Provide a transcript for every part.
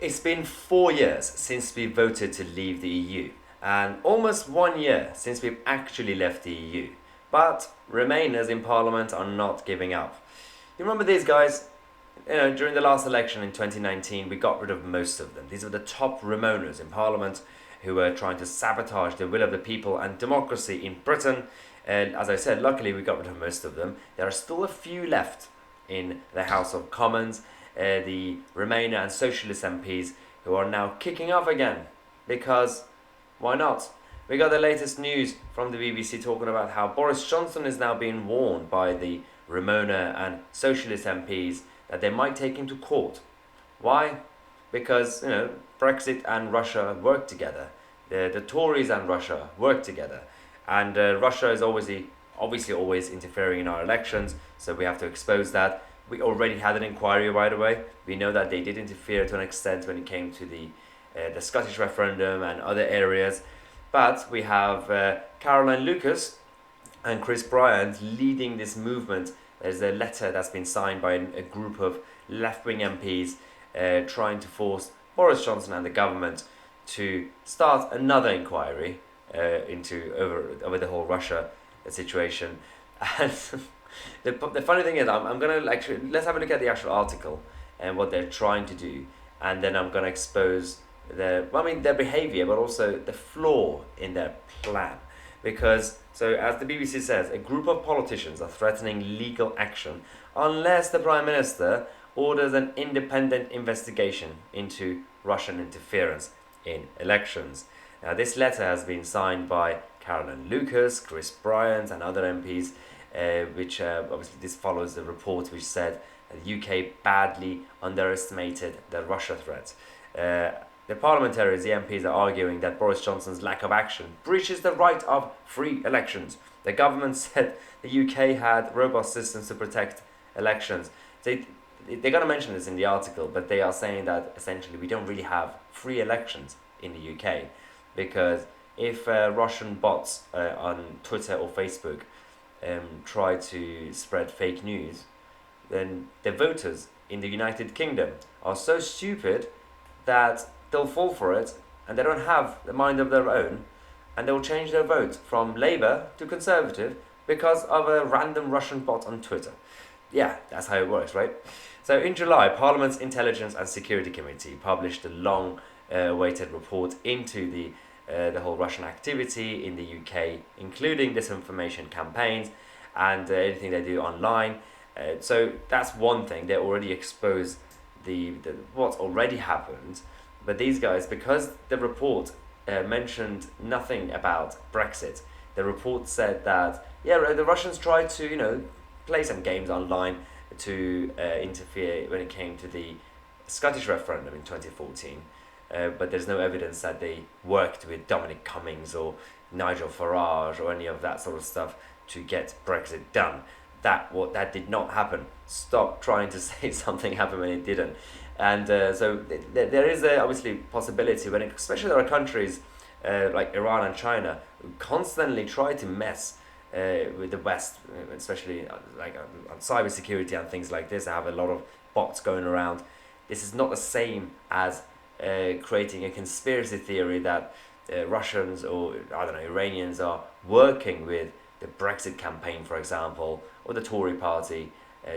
It's been 4 years since we voted to leave the EU, and almost 1 year since we've actually left the EU. But Remainers in Parliament are not giving up. You remember these guys? During the last election in 2019, we got rid of most of them. These were the top Remoaners in Parliament who were trying to sabotage the will of the people and democracy in Britain. And as I said, luckily we got rid of most of them. There are still a few left in the House of Commons, the Remainer and Socialist MPs who are now kicking off again. Because why not? We got the latest news from the BBC talking about how Boris Johnson is now being warned by the Remoaner and Socialist MPs that they might take him to court. Why? Because, Brexit and Russia work together. The Tories and Russia work together. And Russia is obviously always interfering in our elections, so we have to expose that. We already had an inquiry, by the way. We know that they did interfere to an extent when it came to the Scottish referendum and other areas. But we have Caroline Lucas and Chris Bryant leading this movement. There's a letter that's been signed by a group of left-wing MPs trying to force Boris Johnson and the government to start another inquiry over the whole Russia situation. And the funny thing is, I'm gonna let's have a look at the actual article and what they're trying to do, and then I'm gonna expose their behavior, but also the flaw in their plan. Because, so as the BBC says, a group of politicians are threatening legal action unless the Prime Minister orders an independent investigation into Russian interference in elections. Now, this letter has been signed by Caroline Lucas, Chris Bryant, and other MPs, which obviously this follows the report which said the UK badly underestimated the Russia threat. The parliamentarians, the MPs, are arguing that Boris Johnson's lack of action breaches the right of free elections. The government said the UK had robust systems to protect elections. They're going to mention this in the article, but they are saying that essentially we don't really have free elections in the UK, because if Russian bots on Twitter or Facebook try to spread fake news, then the voters in the United Kingdom are so stupid that they'll fall for it, and they don't have the mind of their own, and they'll change their vote from Labour to Conservative because of a random Russian bot on Twitter. Yeah, that's how it works, right? So in July, Parliament's Intelligence and Security Committee published a long-awaited report into the whole Russian activity in the UK, including disinformation campaigns and anything they do online. So that's one thing. They already exposed the what's already happened. But these guys, because the report mentioned nothing about Brexit, the report said that, the Russians tried to, play some games online to interfere when it came to the Scottish referendum in 2014. But there's no evidence that they worked with Dominic Cummings or Nigel Farage or any of that sort of stuff to get Brexit done. That did not happen. Stop trying to say something happened when it didn't. And so there is obviously possibility especially there are countries like Iran and China who constantly try to mess with the West, especially on cybersecurity and things like this. They have a lot of bots going around. This is not the same as creating a conspiracy theory that Russians or Iranians are working with the Brexit campaign, for example, or the Tory party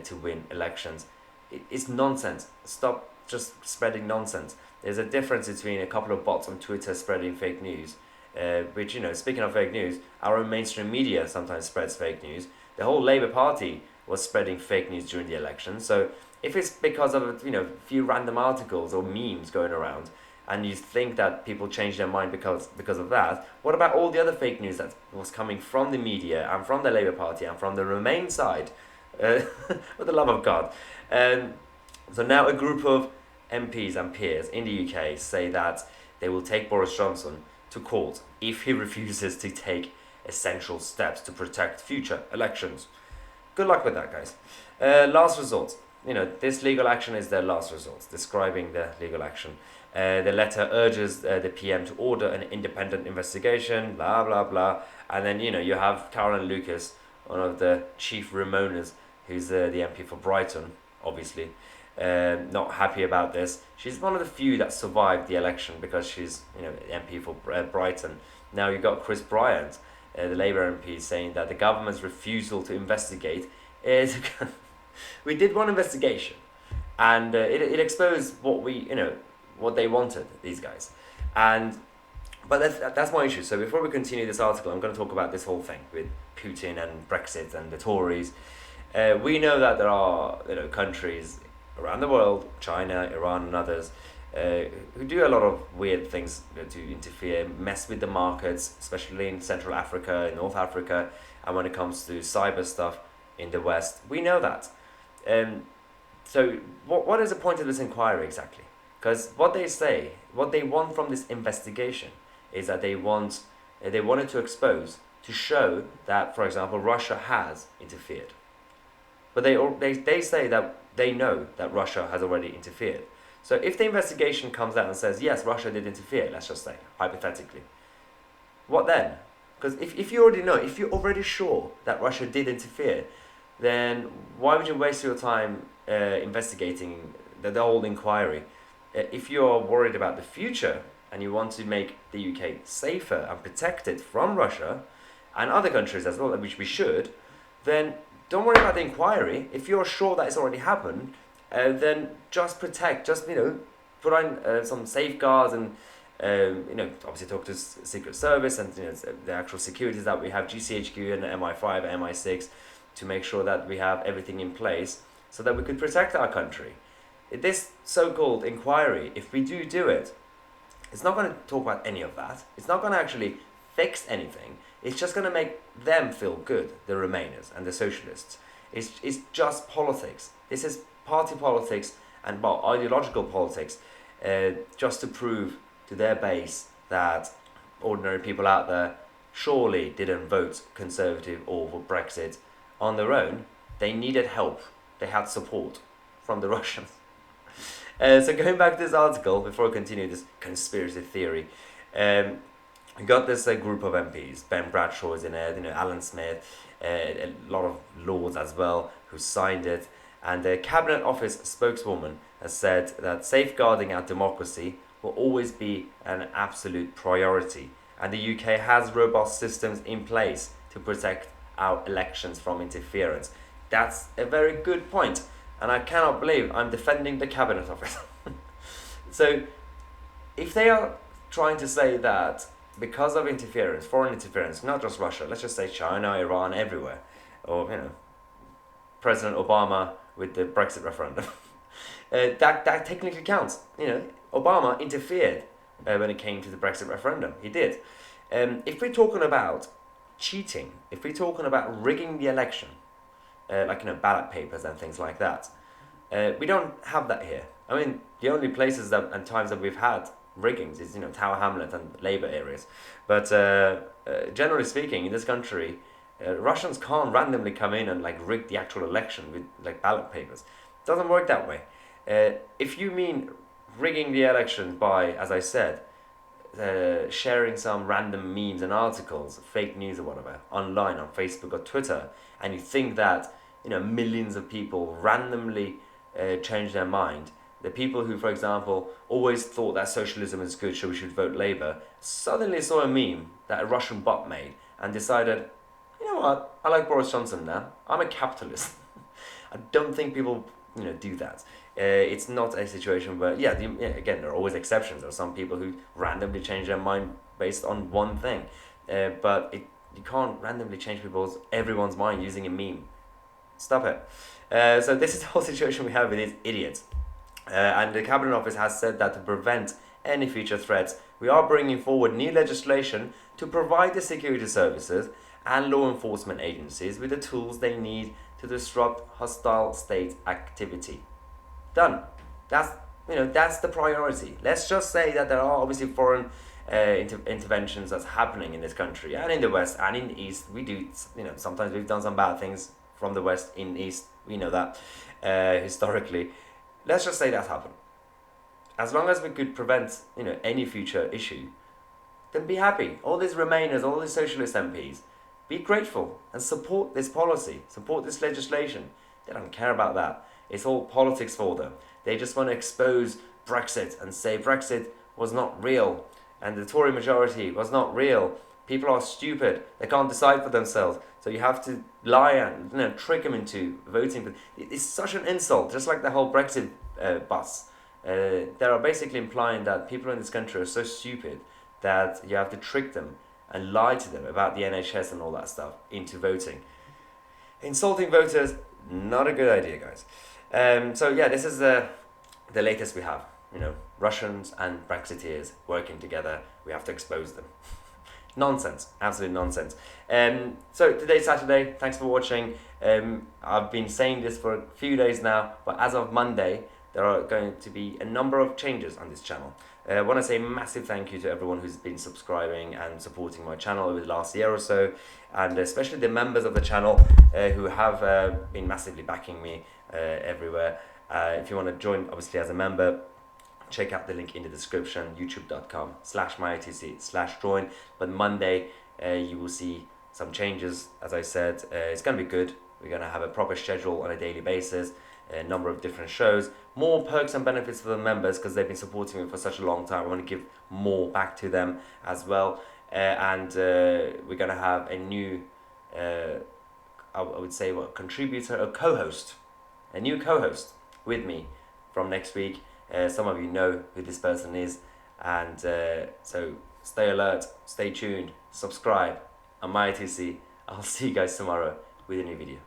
to win elections. It's nonsense. Stop just spreading nonsense. There's a difference between a couple of bots on Twitter spreading fake news, which, speaking of fake news, our own mainstream media sometimes spreads fake news. The whole Labour Party was spreading fake news during the election. So if it's because of a few random articles or memes going around, and you think that people change their mind because of that, what about all the other fake news that was coming from the media and from the Labour Party and from the Remain side? For the love of God. So now a group of MPs and peers in the UK say that they will take Boris Johnson to court if he refuses to take essential steps to protect future elections. Good luck with that, guys. Last resort. This legal action is their last resort, describing the legal action. The letter urges the PM to order an independent investigation, blah, blah, blah. And then, you have Caroline Lucas, one of the chief Remoaners, who's the MP for Brighton, obviously, not happy about this. She's one of the few that survived the election because she's MP for Brighton. Now you've got Chris Bryant, the Labour MP, saying that the government's refusal to investigate is we did one investigation, and it exposed what they wanted, these guys, but that's my issue. So before we continue this article, I'm going to talk about this whole thing with Putin and Brexit and the Tories. We know that there are countries around the world, China, Iran, and others, who do a lot of weird things to interfere, mess with the markets, especially in Central Africa, in North Africa, and when it comes to cyber stuff in the West. We know that. So what is the point of this inquiry exactly? Because what they want from this investigation is that they wanted to expose, to show that, for example, Russia has interfered. But they say that they know that Russia has already interfered. So if the investigation comes out and says, yes, Russia did interfere, let's just say, hypothetically, what then? Because if you already know, if you're already sure that Russia did interfere, then why would you waste your time investigating the whole inquiry? If you're worried about the future and you want to make the UK safer and protected from Russia and other countries as well, which we should, then don't worry about the inquiry. If you're sure that it's already happened, then just protect, put on some safeguards and obviously talk to Secret Service and the actual securities that we have, GCHQ and MI5 and MI6, to make sure that we have everything in place so that we could protect our country. This so-called inquiry, if we do it, it's not going to talk about any of that. It's not going to actually fix anything. It's just going to make them feel good, the Remainers and the Socialists. It's just politics. This is party politics and ideological politics, just to prove to their base that ordinary people out there surely didn't vote Conservative or for Brexit on their own. They needed help. They had support from the Russians. So going back to this article, before we continue this conspiracy theory, we got this group of MPs. Ben Bradshaw is in it, Alan Smith, a lot of lords as well who signed it. And the Cabinet Office spokeswoman has said that safeguarding our democracy will always be an absolute priority. And the UK has robust systems in place to protect our elections from interference. That's a very good point. And I cannot believe I'm defending the Cabinet Office. So, if they are trying to say that because of interference, foreign interference, not just Russia, let's just say China, Iran, everywhere, or President Obama with the Brexit referendum, that technically counts. Obama interfered when it came to the Brexit referendum. He did. If we're talking about cheating, if we're talking about rigging the election, ballot papers and things like that, we don't have that here. I mean, the only places and times that we've had riggings is Tower Hamlet and Labour areas. But generally speaking, in this country, Russians can't randomly come in and rig the actual election with ballot papers. It doesn't work that way. If you mean rigging the election by, as I said, sharing some random memes and articles, fake news or whatever, online on Facebook or Twitter, and you think that millions of people randomly change their mind. The people who, for example, always thought that socialism is good, so we should vote Labour, suddenly saw a meme that a Russian bot made and decided, you know what, I like Boris Johnson now. I'm a capitalist. I don't think people, do that. It's not a situation where, again, there are always exceptions. There are some people who randomly change their mind based on one thing, but you can't randomly change everyone's mind using a meme. Stop it. So this is the whole situation we have with these idiots. And the Cabinet Office has said that to prevent any future threats, we are bringing forward new legislation to provide the security services and law enforcement agencies with the tools they need to disrupt hostile state activity. Done. That's the priority. Let's just say that there are obviously foreign interventions that's happening in this country and in the West and in the East. We do, sometimes we've done some bad things from the West in the East. We know that historically. Let's just say that happened. As long as we could prevent, any future issue, then be happy. All these Remainers, all these socialist MPs, be grateful and support this policy, support this legislation. They don't care about that. It's all politics for them. They just want to expose Brexit and say Brexit was not real and the Tory majority was not real. People are stupid. They can't decide for themselves. So you have to lie and trick them into voting. It's such an insult, just like the whole Brexit bus. They are basically implying that people in this country are so stupid that you have to trick them and lie to them about the NHS and all that stuff into voting. Insulting voters, not a good idea, guys. So yeah, this is the latest we have. Russians and Brexiteers working together. We have to expose them. Nonsense, absolute nonsense. So today's Saturday. Thanks for watching. I've been saying this for a few days now, but as of Monday, there are going to be a number of changes on this channel. I want to say a massive thank you to everyone who's been subscribing and supporting my channel over the last year or so, and especially the members of the channel who have been massively backing me everywhere. If you want to join, obviously, as a member, check out the link in the description, youtube.com/myitc/join. But Monday, you will see some changes. As I said, it's going to be good. We're going to have a proper schedule on a daily basis, a number of different shows, more perks and benefits for the members because they've been supporting me for such a long time. I want to give more back to them as well. And we're going to have a new, I would say, contributor, a new co-host with me from next week. Some of you know who this person is, and so stay alert, stay tuned, subscribe. I'm MyITC. I'll see you guys tomorrow with a new video.